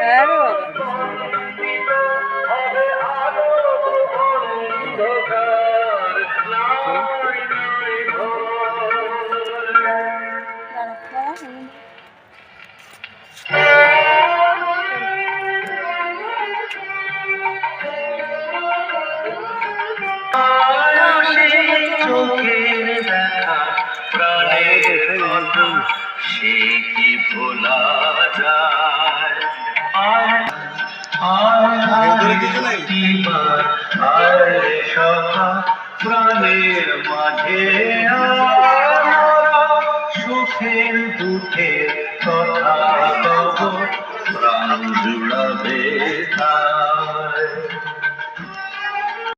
হ্যাঁ রে বাবা। সে কি ভোলা যায়? আয় সখা প্রাণের মাঝে